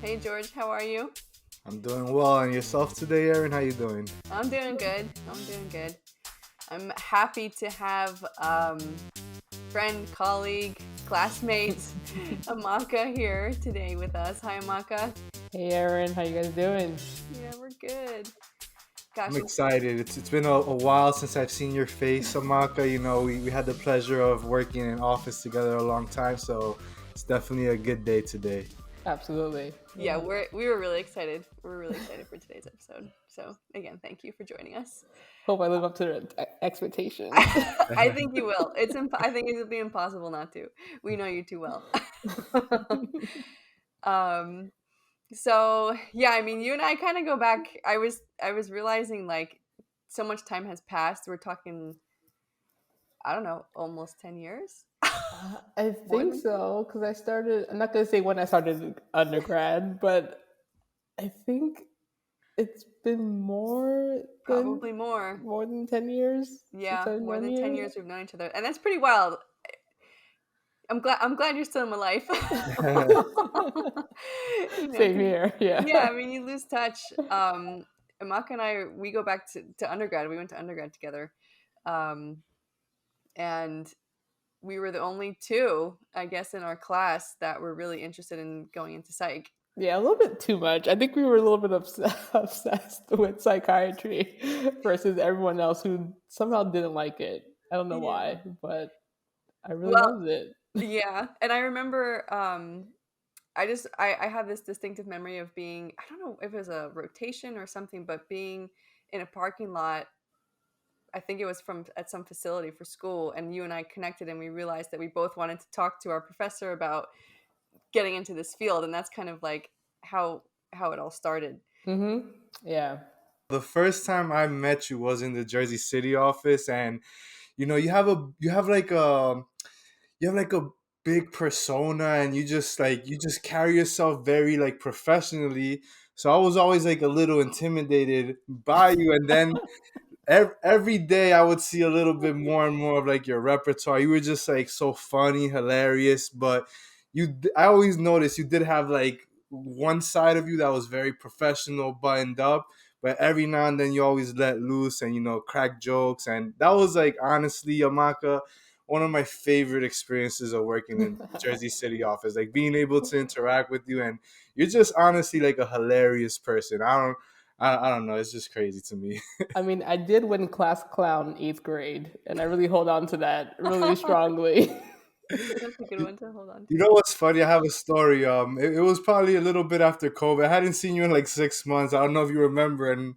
Hey George, how are you? I'm doing well, and yourself today, Erin? How you doing? I'm doing good. I'm doing good. I'm happy to have friend, colleague, classmate Amaka here today with us. Hi Amaka. Hey Erin, how you guys doing? Yeah, we're good. I'm Gosh, excited. It's been a while since I've seen your face, Amaka. We had the pleasure of working in office together a long time, so it's definitely a good day today. Absolutely. yeah, we were really excited. We're really excited for today's episode. So again, thank you for joining us. Hope I live up to the expectations. I think you will. I think it would be impossible not to. We know you too well. um So yeah, I mean, you and I kind of go back. I was realizing like so much time has passed. We're talking, I don't know, almost 10 years. I More think than so because I started. I'm not gonna say when I started undergrad, but I think it's been probably more. more than 10 years since Yeah, I've more known than 10 you. years we've known each other, and that's pretty wild. I'm glad you're still in my life. Same 'Cause, here. Yeah. yeah, I mean, you lose touch. Amaka and I, we go back to undergrad. We went to undergrad together, um, and we were the only two, I guess, in our class that were really interested in going into psych. Yeah, a little bit too much. I think we were a little bit obsessed with psychiatry versus everyone else who somehow didn't like it. I don't know Yeah. why, but I really Well, loved it. yeah. And I remember I have this distinctive memory of being, I don't know if it was a rotation or something, but being in a parking lot. I think it was from at some facility for school, and you and I connected and we realized that we both wanted to talk to our professor about getting into this field, and that's kind of like how it all started. Yeah. The first time I met you was in the Jersey City office, and you have like a big persona, and you just carry yourself very like professionally. So I was always like a little intimidated by you, and then every day I would see a little bit more and more of like your repertoire. You were just like so funny, hilarious, but I always noticed you did have like one side of you that was very professional, buttoned up, but every now and then you always let loose and crack jokes, and that was like honestly, Yamaka, one of my favorite experiences of working in Jersey City office, like being able to interact with you, and you're just honestly like a hilarious person. I don't know, it's just crazy to me. I mean, I did win class clown in 8th grade, and I really hold on to that really strongly. That's a good one to hold on You to. know what's funny? I have a story. It was probably a little bit after COVID. I hadn't seen you in like 6 months. I don't know if you remember, and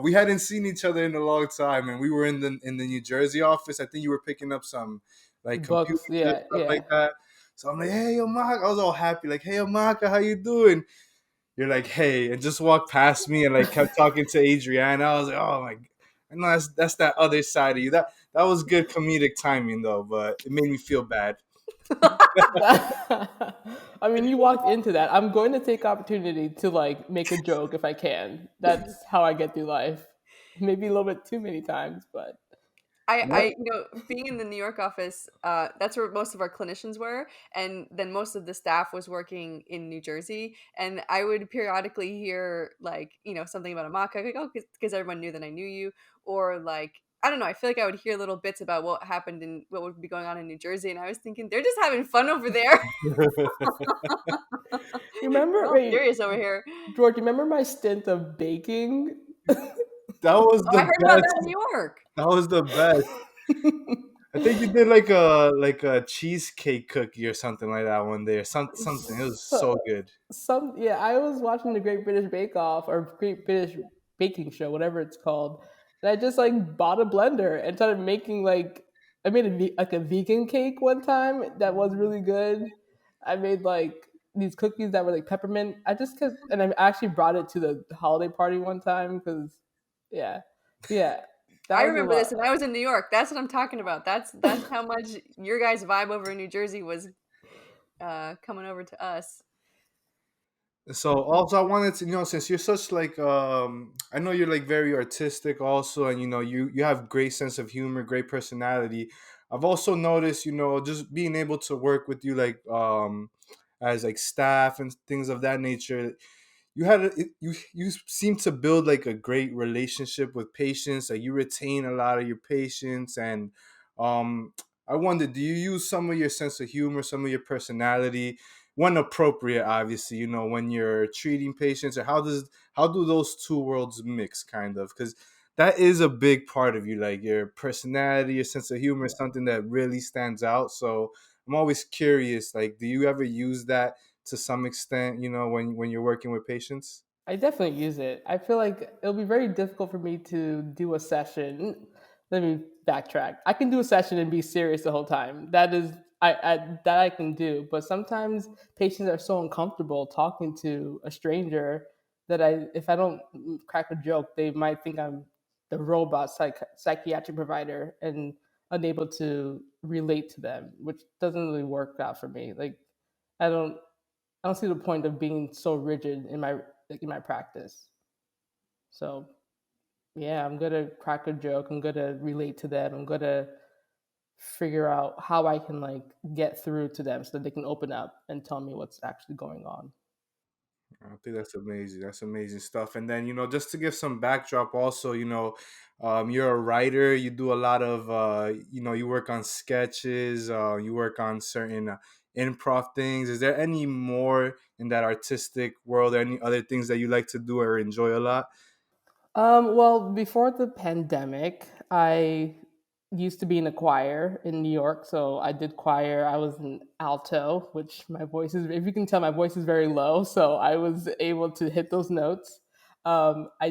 we hadn't seen each other in a long time. And we were in the New Jersey office. I think you were picking up some like computers, Books, yeah, stuff like yeah. that. So I'm like, "Hey, Amaka," I was all happy, like, "Hey, Amaka, how you doing?" You're like, "Hey," and just walked past me and like kept talking to Adriana. I was like, "Oh my." I know that's that other side of you. That was good comedic timing though, but it made me feel bad. I mean, you walked into that. I'm going to take opportunity to like make a joke if I can. That's how I get through life. Maybe a little bit too many times, but Being in the New York office, that's where most of our clinicians were, and then most of the staff was working in New Jersey. And I would periodically hear like, something about Amaka, like, oh, because everyone knew that I knew you, or like, I don't know. I feel like I would hear little bits about what happened and what would be going on in New Jersey, and I was thinking they're just having fun over there. you We're remember? all Wait, serious over here. George, you remember my stint of baking? That was Oh, I the heard about that in best. New York. That was the best. I think you did like a cheesecake cookie or something like that one day, or something. It was So, so good. yeah, I was watching the Great British Bake Off or Great British Baking Show, whatever it's called, and I just like bought a blender and started making like I made like a vegan cake one time that was really good. I made like these cookies that were like peppermint. I just cause and I actually brought it to the holiday party one time because yeah, yeah, that I was a remember this, lot. and I was in New York. That's what I'm talking about. That's how much your guys' vibe over in New Jersey was coming over to us. So also I wanted to, since you're such like I know you're like very artistic also, and you have great sense of humor, great personality. I've also noticed, just being able to work with you like as like staff and things of that nature, you seem to build like a great relationship with patients. Like you retain a lot of your patients, and um I wonder, do you use some of your sense of humor, some of your personality, when appropriate, obviously, when you're treating patients, or how do those two worlds mix, kind of? Because that is a big part of you, like your personality, your sense of humor is something that really stands out. So I'm always curious, like, do you ever use that to some extent, when you're working with patients? I definitely use it. I feel like it'll be very difficult for me to do a session. Let me backtrack. I can do a session and be serious the whole time. That is, that I can do. But sometimes patients are so uncomfortable talking to a stranger that if I don't crack a joke, they might think I'm the robot psychiatric provider and unable to relate to them, which doesn't really work out for me. Like, I don't I don't see the point of being so rigid in my practice. So yeah, I'm gonna crack a joke. I'm gonna relate to them. I'm gonna figure out how I can like get through to them so that they can open up and tell me what's actually going on. I think that's amazing. That's amazing stuff. And then, just to give some backdrop, also, you're a writer. You do a lot of, you work on sketches. You work on certain improv things. Is there any more in that artistic world? Any other things that you like to do or enjoy a lot? Well, before the pandemic, I used to be in a choir in New York, so I did choir. I was an alto, which my voice is, if you can tell, my voice is very low, so I was able to hit those notes. I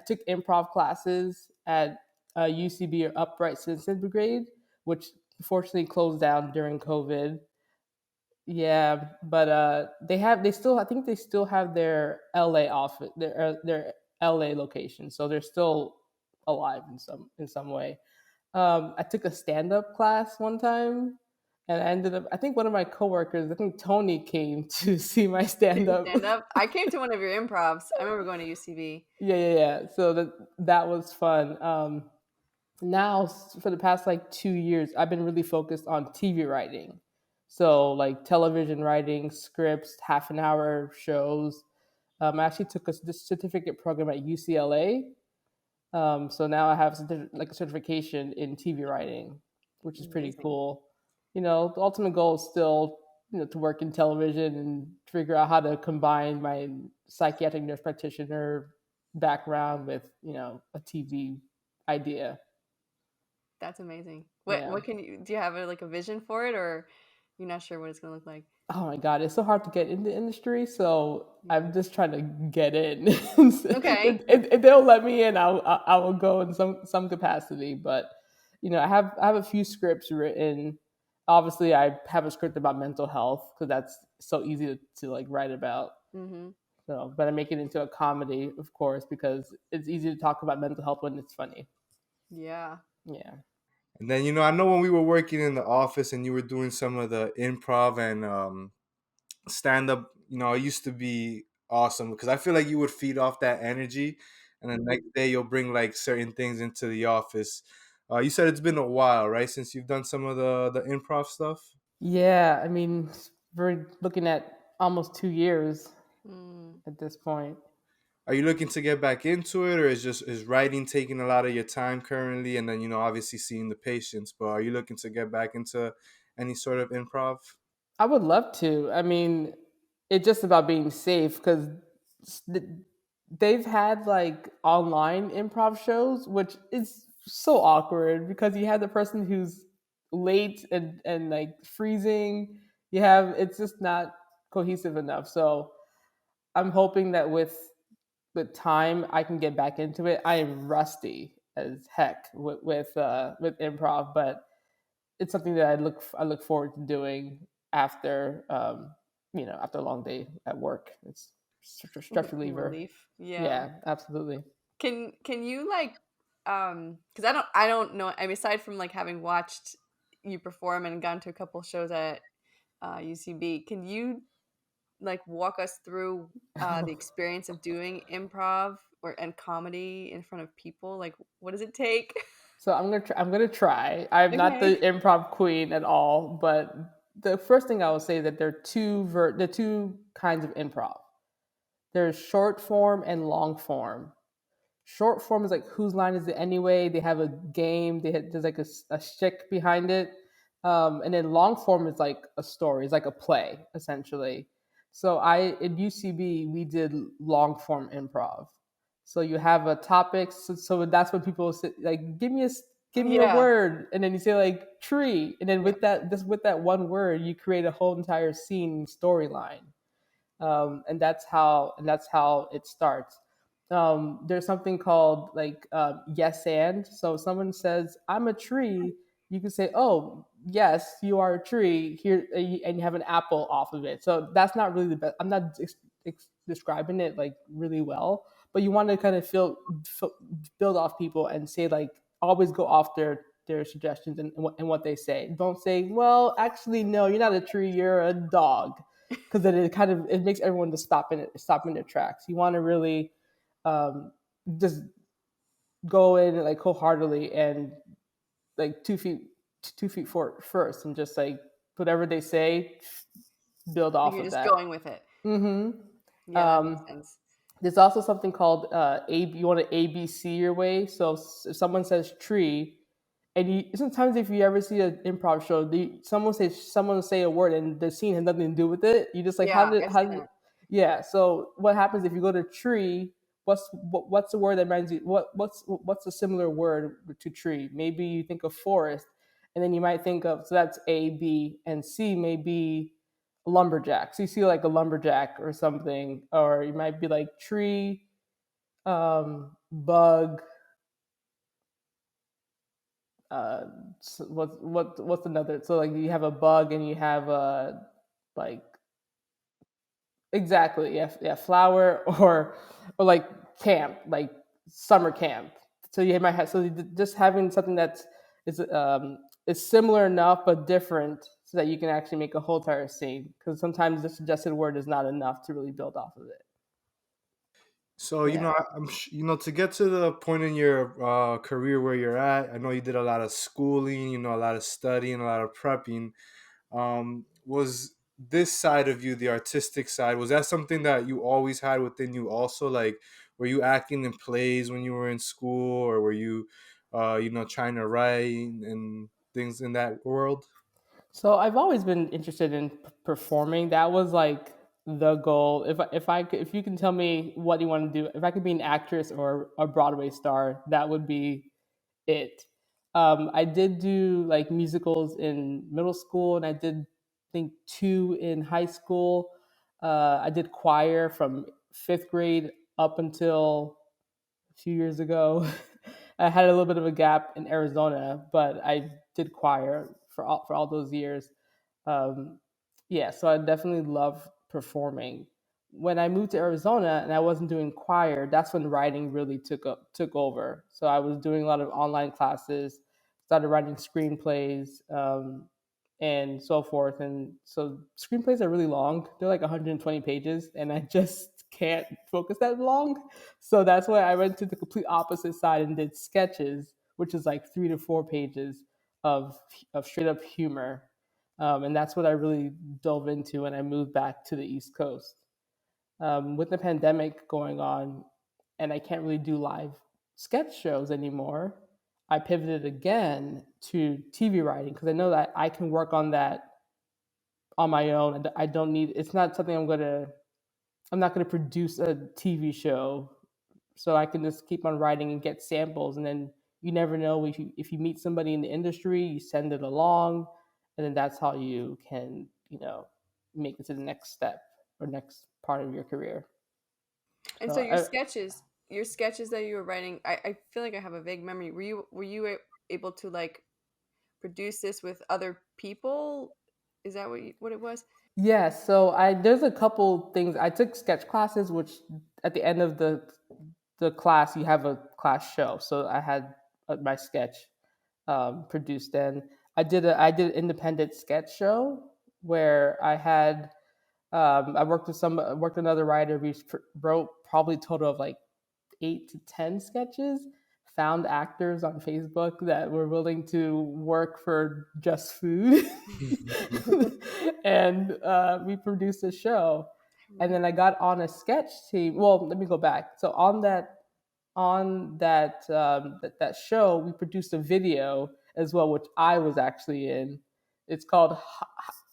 took improv classes at UCB, or Upright Citizen Brigade, which fortunately closed down during COVID. Yeah, but they still, I think they still have their LA office, their LA location, so they're still alive in some way. I took a stand up class one time, and I ended up. I think one of my coworkers, I think Tony, came to see my See stand you up. stand up. I came to one of your improvs. I remember going to UCB. Yeah. So that was fun. Now for the past like 2 years, I've been really focused on TV writing. So like television writing, scripts, half an hour shows. I actually took this certificate program at UCLA. So now I have like a certification in TV writing, which is pretty Amazing. cool. The ultimate goal is still, to work in television and figure out how to combine my psychiatric nurse practitioner background with, a TV idea. That's amazing. Yeah. What can you do? You have like a vision for it, or you're not sure what it's gonna look like? Oh my god, it's so hard to get in the industry, so Yeah. I'm just trying to get in. Okay. If they'll let me in, I will go in some capacity. But I have a few scripts written. Obviously, I have a script about mental health because that's so easy to like write about. Mm-hmm. So, but I make it into a comedy, of course, because it's easy to talk about mental health when it's funny. Yeah. Yeah. And then, I know when we were working in the office and you were doing some of the improv and stand up, it used to be awesome because I feel like you would feed off that energy, and the next day you'll bring like certain things into the office. You said it's been a while, right, since you've done some of the improv stuff. Yeah. I mean, we're looking at almost 2 years Mm. at this point. Are you looking to get back into it, or is writing taking a lot of your time currently? And then, obviously seeing the patients, but are you looking to get back into any sort of improv? I would love to. I mean, it's just about being safe because they've had like online improv shows, which is so awkward because you have the person who's late and like freezing. It's just not cohesive enough. So I'm hoping that with time I can get back into it. I am rusty as heck with improv, but it's something that I look forward to doing after after a long day at work. It's such a stress reliever. Relief. Yeah. Yeah, absolutely. Can you like because I don't know. I mean, aside from like having watched you perform and gone to a couple shows at UCB, can you like walk us through the experience of doing improv and comedy in front of people? Like, what does it take? So I'm gonna try. I'm not Okay. the improv queen at all, but the first thing I would say is that there are two kinds of improv. There's short form and long form. Short form is like whose line is it anyway? They have a game. There's like a shtick behind it, and then long form is like a story. It's like a play essentially. So I at UCB we did long form improv. So you have a topic. So that's when people say like, give me a Yeah. word, and then you say like tree, and then Yeah. with that one word, you create a whole entire scene storyline, and that's how it starts. There's something called like yes and. So if someone says I'm a tree, you can say, oh yes, you are a tree here, and you have an apple off of it. So that's not really the best. I'm not describing it like really well, but you want to kind of build off people and say like always go off their suggestions and what they say. Don't say, well, actually, no, you're not a tree, you're a dog, because then it makes everyone just stop in their tracks. You want to really um, just go in like wholeheartedly and like 2 feet for first, and just like whatever they say, build Like off you're of just that. going with it. Mm-hmm. Yeah, that makes sense. There's also something called you want to ABC your way. So if someone says tree, and you sometimes if you ever see an improv show, someone will say a word and the scene has nothing to do with it. You just like Yeah, I've seen that. yeah. So what happens if you go to tree? What's the word that reminds you? What's a similar word to tree? Maybe you think of forest, and then you might think of, so that's A, B, and C may be lumberjack. So you see like a lumberjack or something, or you might be like tree, bug. Uh, what's another? So like you have a bug and you have a like exactly, yeah, yeah, flower, or like camp, like summer camp. So you might have, so just having something that's is similar enough but different, so that you can actually make a whole entire scene, because sometimes the suggested word is not enough to really build off of it. So Yeah. to get to the point in your career where you're at, I know you did a lot of schooling, a lot of studying, a lot of prepping. Was this side of you, the artistic side, was that something that you always had within you? Also, like, were you acting in plays when you were in school, or were you, trying to write and things in that world? So I've always been interested in performing. That was like the goal. If you can tell me what you want to do, if I could be an actress or a Broadway star, that would be it. I did do like musicals in middle school, and I did think two in high school. I did choir from fifth grade up until a few years ago. I had a little bit of a gap in Arizona, but I did choir for all those years. Um, yeah, so I definitely love performing. When I moved to Arizona and I wasn't doing choir, that's when writing really took over. So I was doing a lot of online classes, started writing screenplays, and so forth. And so screenplays are really long; they're like 120 pages, and I just can't focus that long. So that's why I went to the complete opposite side and did sketches, which is like 3 to 4 pages of straight up humor, and that's what I really dove into when I moved back to the East Coast. With the pandemic going on, and I can't really do live sketch shows anymore, I pivoted again to TV writing, because I know that I can work on that on my own. And I don't need. It's not something I'm not gonna produce a TV show, so I can just keep on writing and get samples, and then you never know, if you meet somebody in the industry, you send it along, and then that's how you can make it to the next step or next part of your career. And So so your sketches that you were writing, I feel like I have a vague memory. Were you able to like produce this with other people? Is that what it was? yeah, so I there's a couple things. I took sketch classes, which at the end of the class you have a class show. So I had my sketch produced. And I did an independent sketch show where I worked with another writer. We wrote probably a total of like 8 to 10 sketches, found actors on Facebook that were willing to work for just food, and we produced a show. And then I got on a sketch team. Well, let me go back. So on that show, we produced a video as well, which I was actually in. It's called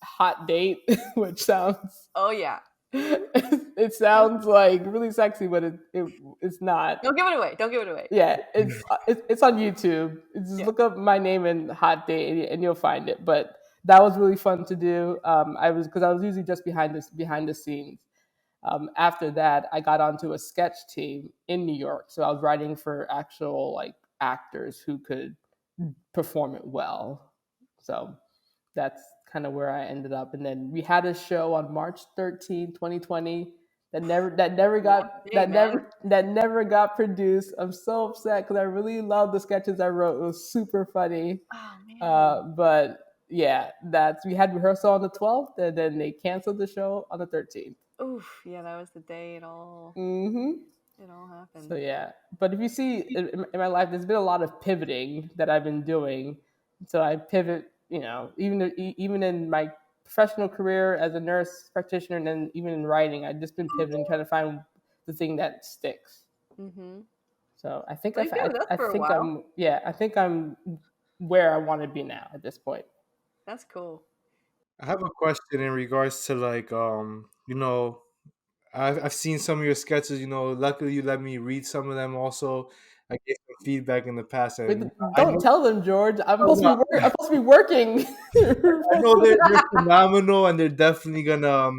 Hot Date, which sounds Oh yeah. it sounds like really sexy, but it's not. Don't give it away. Don't give it away. Yeah, it's on YouTube. Just Yeah. look up my name and Hot Date, and you'll find it. But that was really fun to do. I was usually just behind the scenes. After that, I got onto a sketch team in New York, so I was writing for actual like actors who could perform it well. So that's kind of where I ended up. And then we had a show on March 13, 2020 One day, man. that never got produced. I'm so upset because I really loved the sketches I wrote. It was super funny. Oh man. But yeah, that's we had rehearsal on the 12th, and then they canceled the show on the 13th. Oof. Yeah, that was the day Mm-hmm. it all happened. So yeah, but if you see in my life, there's been a lot of pivoting that I've been doing. So I pivot, even in my professional career as a nurse practitioner, and then even in writing, I've just been pivoting, trying to find the thing that sticks. Mm-hmm. So I think Well, you've been with us for a while. I think I'm where I want to be now at this point. That's cool. I have a question in regards to like I've seen some of your sketches. Luckily you let me read some of them. Also, I gave some feedback in the past, Wait, and I don't know tell them, George. no, no, I'm supposed to be working. I know they're phenomenal, and they're definitely gonna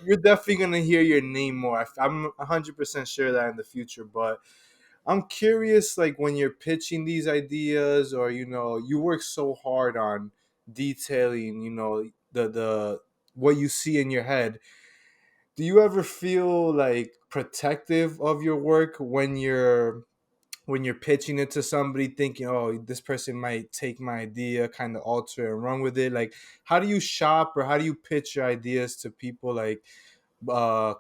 you're definitely gonna hear your name more. I'm 100% sure that in the future, but I'm curious, like when you're pitching these ideas, or you work so hard on detailing, the what you see in your head. Do you ever feel like protective of your work when you're pitching it to somebody, thinking, oh, this person might take my idea, kind of alter it and run with it? Like, how do you shop, or how do you pitch your ideas to people, like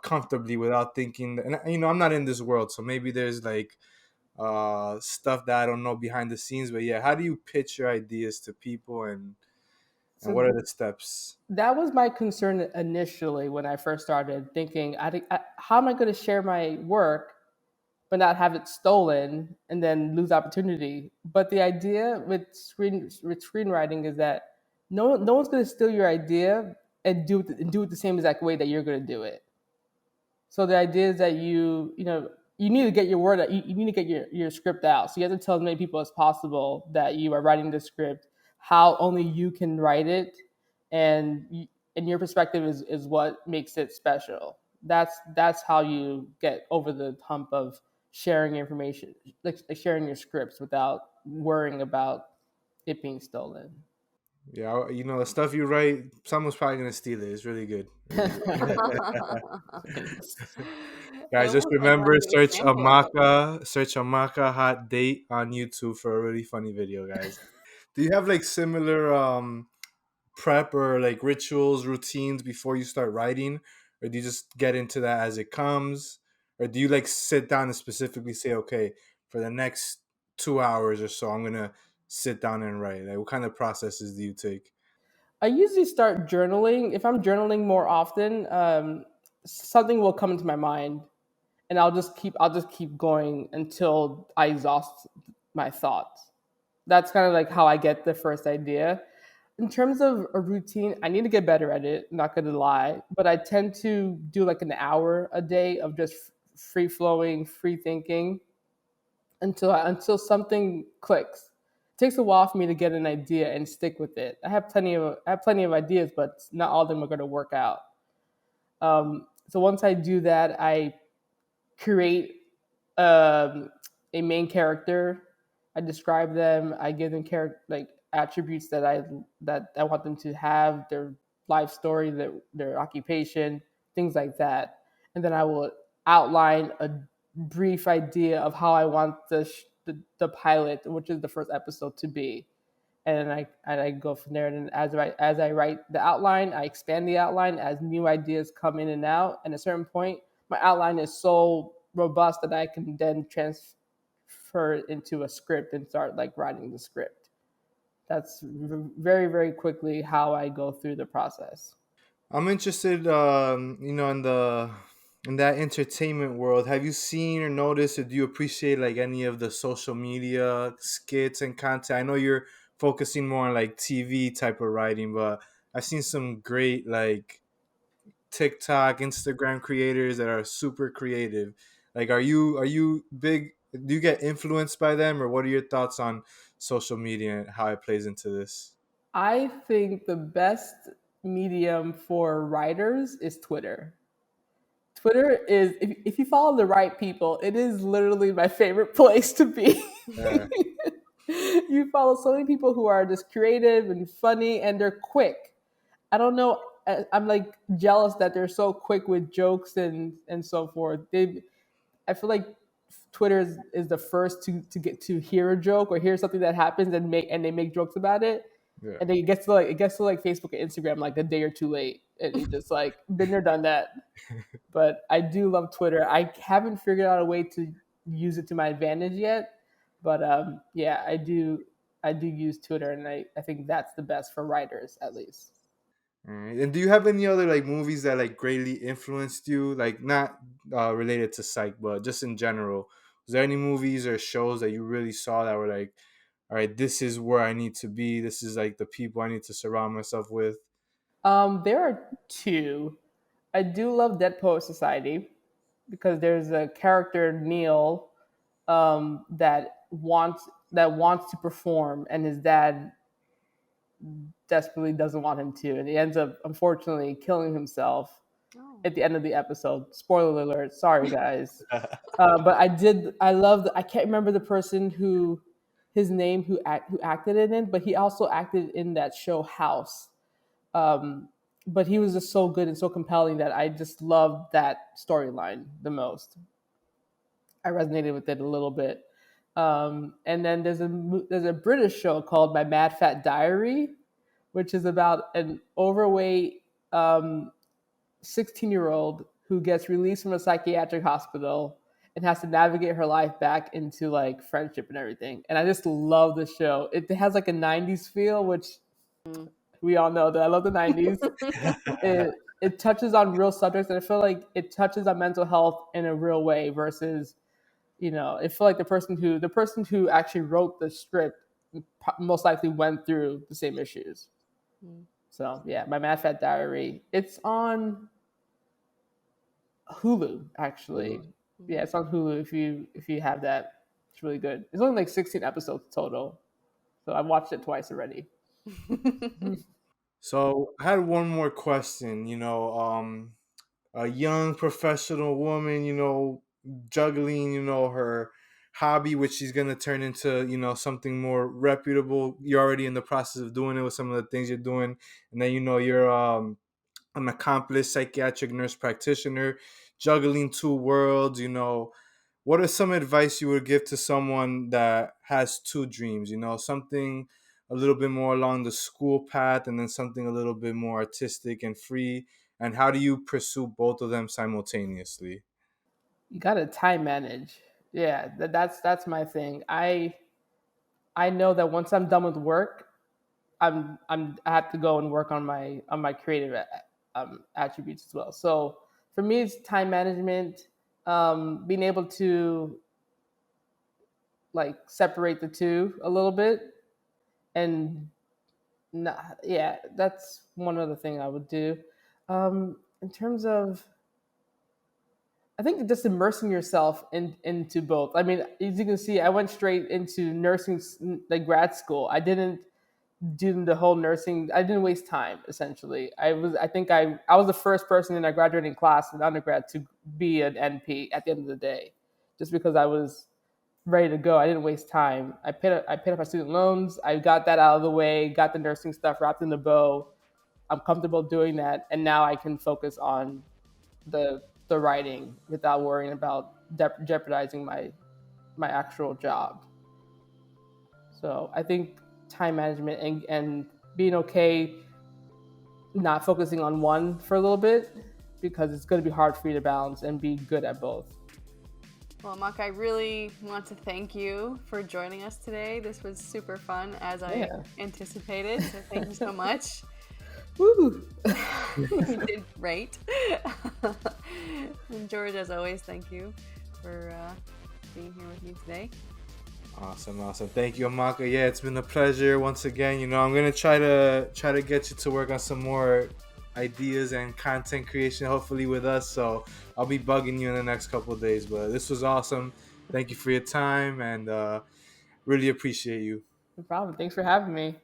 comfortably, without thinking and I'm not in this world, so maybe there's like stuff that I don't know behind the scenes, but yeah, how do you pitch your ideas to people, and what So are the steps? that was my concern initially when I first started thinking, how am I going to share my work but not have it stolen and then lose opportunity? But the idea with screenwriting is that no one's going to steal your idea and do it the same exact way that you're going to do it. So the idea is that you need to get your word out. You need to get your script out. So you have to tell as many people as possible that you are writing the script, how only you can write it, and your perspective is what makes it special. That's how you get over the hump of sharing information, like sharing your scripts without worrying about it being stolen. Yeah, the stuff you write, someone's probably gonna steal it. It's really good, really good. Thanks. It Guys, just almost like remember, having a sample. search Amaka Hot Date on YouTube for a really funny video, guys. Do you have like similar prep or like rituals, routines before you start writing, or do you just get into that as it comes, or do you like sit down and specifically say, okay, for the next 2 hours or so, I'm gonna sit down and write? Like, what kind of processes do you take? I usually start journaling. If I'm journaling more often, something will come into my mind, and I'll just keep going until I exhaust my thoughts. That's kind of like how I get the first idea. In terms of a routine, I need to get better at it. Not gonna lie, but I tend to do like an hour a day of just free flowing, free thinking until something clicks. It takes a while for me to get an idea and stick with it. I have plenty of ideas, but not all of them are going to work out. So once I do that, I create um, a main character. I describe them. I give them like attributes that I want them to have, their life story, their occupation, things like that, and then I will outline a brief idea of how I want the pilot, which is the first episode, to be. And I go from there. And as I write the outline, I expand the outline as new ideas come in and out. And at a certain point, my outline is so robust that I can then transfer her into a script and start like writing the script. That's very, very quickly how I go through the process. I'm interested, in that entertainment world. Have you seen or noticed, or do you appreciate like any of the social media skits and content? I know you're focusing more on like TV type of writing, but I've seen some great like TikTok, Instagram creators that are super creative. Like, are you big? Do you get influenced by them, or what are your thoughts on social media and how it plays into this? I think the best medium for writers is Twitter. Twitter is, if you follow the right people, it is literally my favorite place to be. Yeah, You follow so many people who are just creative and funny and they're quick. I don't know. I'm like jealous that they're so quick with jokes and so forth. I feel like Twitter is the first to get to hear a joke or hear something that happens and they make jokes about it, yeah. and then it gets to like Facebook and Instagram like a day or two late, and you just like been there, done that. But I do love Twitter. I haven't figured out a way to use it to my advantage yet, but yeah, I do use Twitter, and I think that's the best for writers at least. Alright. And do you have any other like movies that like greatly influenced you? Like not related to psych, but just in general. Was there any movies or shows that you really saw that were like, all right, this is where I need to be. This is like the people I need to surround myself with. There are two. I do love Deadpool Society because there's a character Neil that wants to perform, and his dad desperately doesn't want him to, and he ends up unfortunately killing himself Oh. at the end of the episode. Spoiler alert! Sorry, guys. But I loved. I can't remember the person who his name who acted in it, but he also acted in that show House. Um, but he was just so good and so compelling that I just loved that storyline the most. I resonated with it a little bit. And then there's a British show called My Mad Fat Diary, which is about an overweight 16-year-old who gets released from a psychiatric hospital and has to navigate her life back into like friendship and everything. And I just love the show. It has like a 90s feel, which Mm. we all know that I love the 90s. It touches on real subjects, and I feel like it touches on mental health in a real way versus, I feel like the person who actually wrote the script most likely went through the same issues. Mm. So yeah, My Mad Fat Diary. It's on Hulu actually. Yeah, it's on Hulu if you have that. It's really good. It's only like 16 episodes total. So I've watched it twice already. So I had one more question. A young professional woman, juggling, her hobby, which she's gonna turn into, something more reputable. You're already in the process of doing it with some of the things you're doing, and then you're an accomplished psychiatric nurse practitioner, juggling two worlds. What are some advice you would give to someone that has two dreams? Something a little bit more along the school path, and then something a little bit more artistic and free. And how do you pursue both of them simultaneously? You gotta time manage. Yeah, that's my thing. I know that once I'm done with work, I have to go and work on my creative attributes as well. So for me, it's time management, being able to like separate the two a little bit, and not, yeah, that's one other thing I would do. In terms of, I think just immersing yourself into both. I mean, as you can see, I went straight into nursing, like grad school. I didn't do the whole nursing. I didn't waste time. Essentially, I was the first person in a graduating class in undergrad to be an NP at the end of the day, just because I was ready to go. I didn't waste time. I paid up my student loans. I got that out of the way. Got the nursing stuff wrapped in the bow. I'm comfortable doing that, and now I can focus on the writing without worrying about jeopardizing my actual job. So I think time management and being okay not focusing on one for a little bit, because it's going to be hard for you to balance and be good at both. Well, Amaka, I really want to thank you for joining us today. This was super fun, as I Yeah. anticipated. So thank you so much. Woo! You did great. And George, as always, thank you for being here with me today. Awesome. Thank you, Amaka. Yeah, it's been a pleasure once again. I'm gonna try to get you to work on some more ideas and content creation, hopefully with us. So I'll be bugging you in the next couple of days. But this was awesome. Thank you for your time, and really appreciate you. No problem. Thanks for having me.